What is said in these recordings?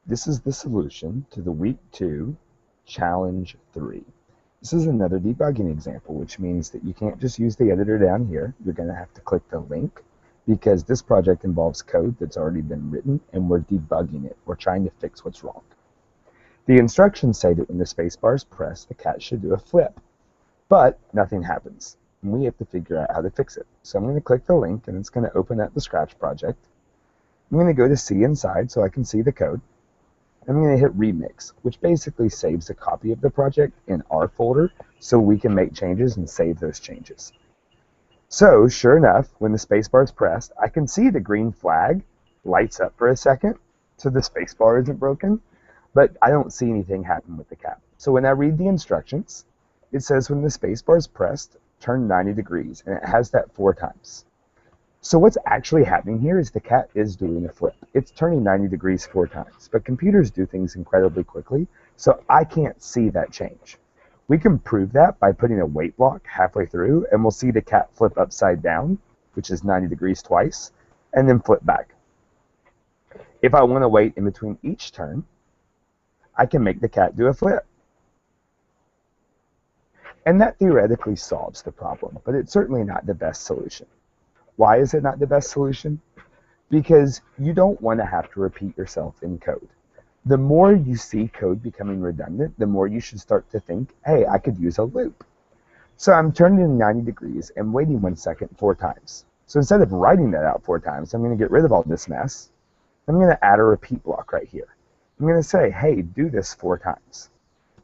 This is the solution to the week 2 challenge 3. This is another debugging example, which means that you can't just use the editor down here. You're going to have to click the link because this project involves code that's already been written and we're debugging it. We're trying to fix what's wrong. The instructions say that when the spacebar is pressed, the cat should do a flip, but nothing happens. And we have to figure out how to fix it. So I'm going to click the link and it's going to open up the Scratch project. I'm going to go to see inside so I can see the code. I'm going to hit remix, which basically saves a copy of the project in our folder so we can make changes and save those changes. So sure enough, when the spacebar is pressed, I can see the green flag lights up for a second, so the spacebar isn't broken, but I don't see anything happen with the cat. So when I read the instructions, it says when the spacebar is pressed, turn 90 degrees, and it has that 4 times. So what's actually happening here is the cat is doing a flip. It's turning 90 degrees 4 times, but computers do things incredibly quickly, so I can't see that change. We can prove that by putting a wait block halfway through, and we'll see the cat flip upside down, which is 90 degrees twice, and then flip back. If I want to wait in between each turn, I can make the cat do a flip. And that theoretically solves the problem, but it's certainly not the best solution. Why is it not the best solution? Because you don't want to have to repeat yourself in code. The more you see code becoming redundant, the more you should start to think, hey, I could use a loop. So I'm turning it 90 degrees and waiting 1 second 4 times. So instead of writing that out 4 times, I'm going to get rid of all this mess. I'm going to add a repeat block right here. I'm going to say, hey, do this 4 times.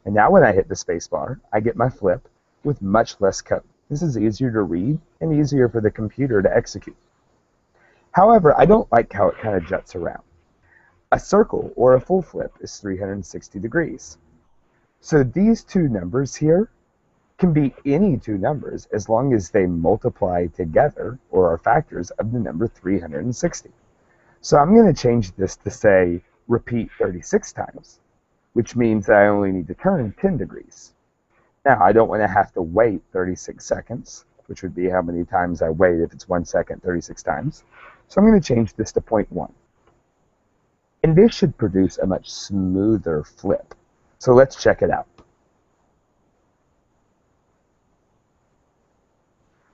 And now when I hit the space bar, I get my flip with much less code. This is easier to read and easier for the computer to execute. However, I don't like how it kind of juts around. A circle or a full flip is 360 degrees. So these 2 numbers here can be any 2 numbers as long as they multiply together or are factors of the number 360. So I'm going to change this to say repeat 36 times, which means that I only need to turn 10 degrees. Now, I don't want to have to wait 36 seconds, which would be how many times I wait if it's 1 second 36 times. So I'm going to change this to 0.1. And this should produce a much smoother flip. So let's check it out.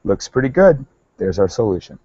Looks pretty good. There's our solution.